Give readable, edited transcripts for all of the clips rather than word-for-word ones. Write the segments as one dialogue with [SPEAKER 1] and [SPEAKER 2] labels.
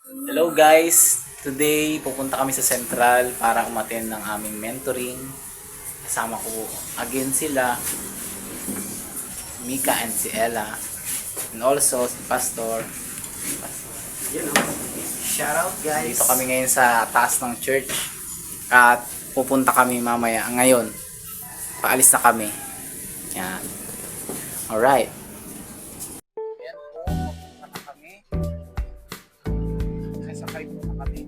[SPEAKER 1] Hello guys! Today pupunta kami sa Central para umattend ng aming mentoring. Kasama ko again sila, Mika and si Ella. And also si Pastor.
[SPEAKER 2] Shout out guys.
[SPEAKER 1] Dito kami ngayon sa taas ng church. At pupunta kami mamaya. Ngayon, paalis na kami. Yan. Alright. Yan po, pupunta na kami. Sasakay po na kami.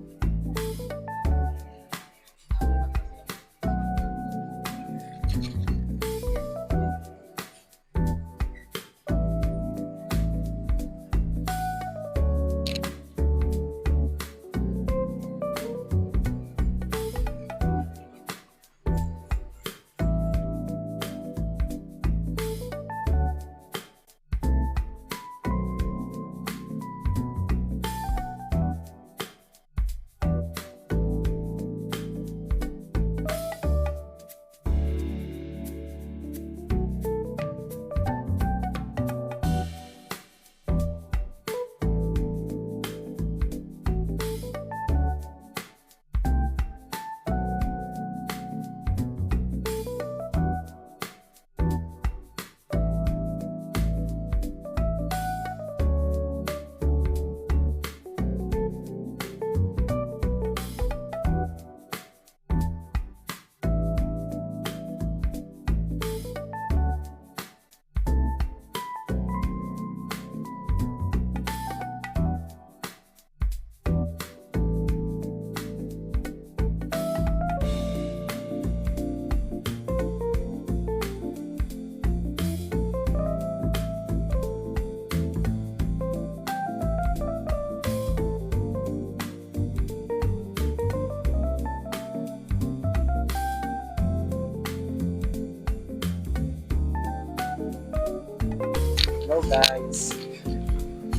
[SPEAKER 1] Hello guys,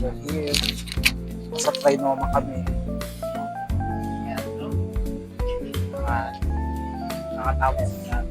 [SPEAKER 1] we're here. Sa Trinoma kami. Yan, no? Nakatapos na.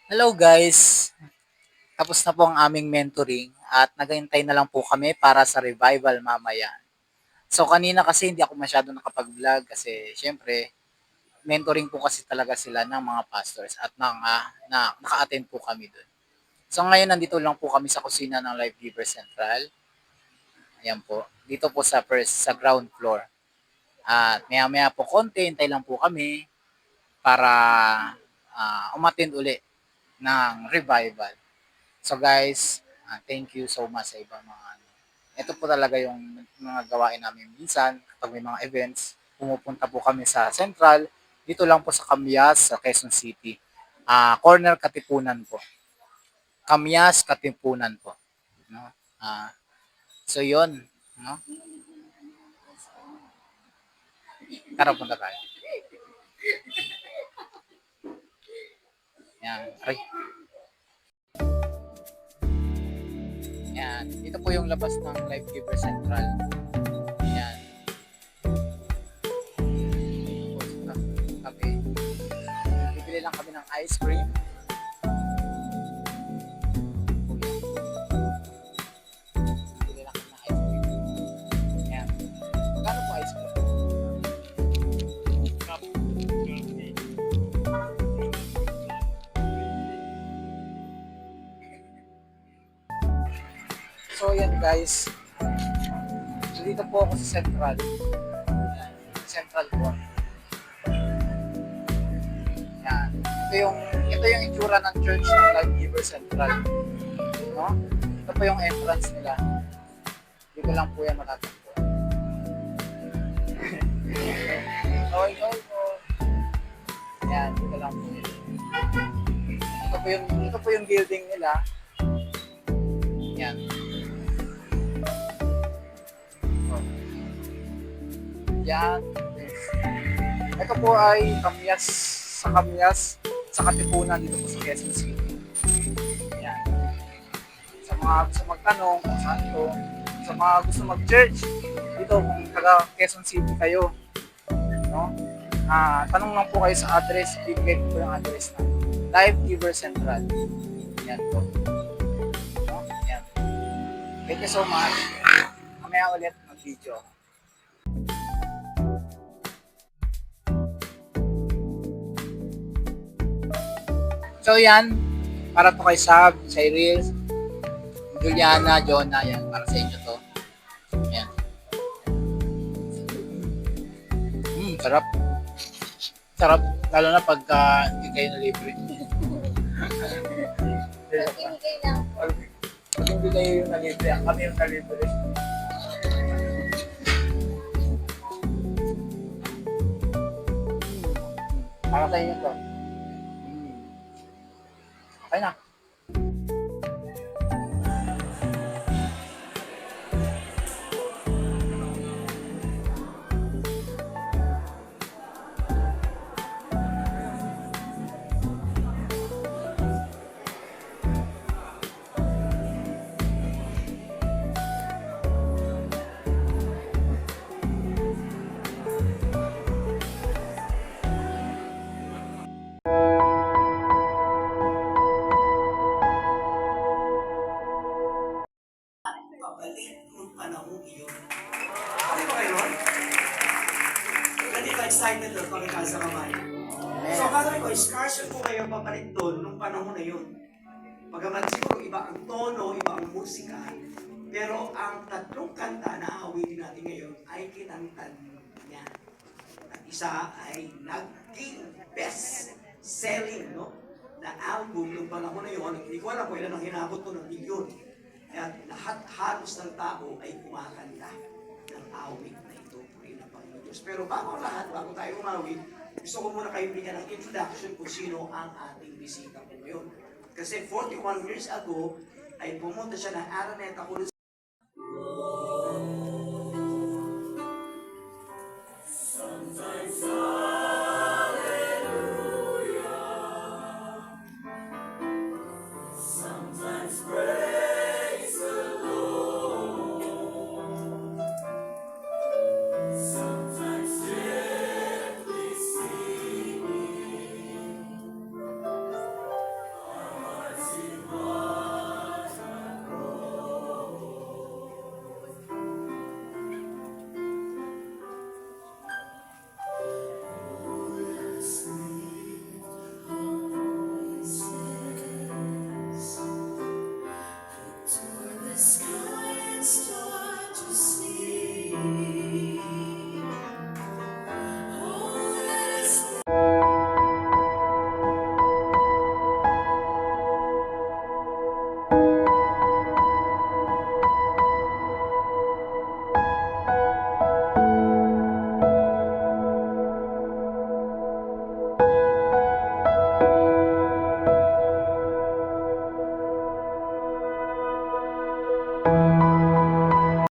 [SPEAKER 1] Hello guys! Tapos na po ang aming mentoring at naghihintay na lang po kami para sa revival mamaya. So kanina kasi hindi ako masyado nakapag-vlog kasi syempre mentoring po kasi talaga sila ng mga pastors at naka-attend po kami doon. So ngayon nandito lang po kami sa kusina ng Life Giver Central. Ayan po. Dito po sa ground floor. At maya-maya po konti, hintay lang po kami para umattend uli ng revival. So guys, thank you so much sa ibang mga ano. Ito po talaga yung mga gawain namin minsan kapag may mga events. Pumupunta po kami sa Central. Dito lang po sa Camyas, sa Quezon City. Corner Katipunan po. Camyas Katipunan po. No? So yon, no? Tara punta tayo. Yan. Ay. Yan. Ito po yung labas ng Life Giver Central. Yan. Kami. Bibili lang kami ng ice cream. Bibili lang kami ng ice cream. Yan. Magkano po ice cream? So yan guys, dito po ako sa Central. Central po. Yan. Ito yung itsura ng Church ng Life Giver Central. No? Ito po yung entrance nila. Dito lang po yan matatagpo. Oy, oy, oy. Yan, dito lang po yan. Ito po yung building nila. Yan. Oh. Yan. Ito po ay Kamyas sa Katipunan dito po sa Quezon City. Yan. Sa mga gusto magtanong kung saan to, sa mga gusto mag-church dito kung taga Quezon City kayo, no? Tanong lang po kayo sa address, bibigay ko po yung address na Life Giver Central. Yan po. No? Yan. Thank you so much. Mamaya ulit mag-video. So yan, para to kay Sab, Cyril, Juliana, Jonah, yan, para sa inyo to. Yan. Sarap. Sarap, lalo na pagka hindi kayo na libre. Pag hindi kayo yung nalibre, kami yung nalibre. Para sa inyo to. Okay na.
[SPEAKER 2] Pabalik nung panahon iyon. Okay ba kayo nun? Ganito excited doon pagkakal sa kamay. So gagawin ko, excursion ko kayo papalik doon nung panahon na yun. Pagaman siguro iba ang tono, iba ang musika, pero ang tatlong kanta na awitin natin ngayon ay kinantan niya. At isa ay naging best-selling, no? Na album nung panahon na yun. Hindi ko alam kung ilan ang hinabot ko ng milyon. At lahat halos ng tao ay kumakanta ng awit na ito. Puri ng Panginoon Diyos. Pero bago ang lahat, bago tayo umawit, gusto ko muna kayo bigyan ng introduction kung sino ang ating bisita po ngayon. Kasi 41 years ago, ay pumunta siya ng Araneta Coliseum.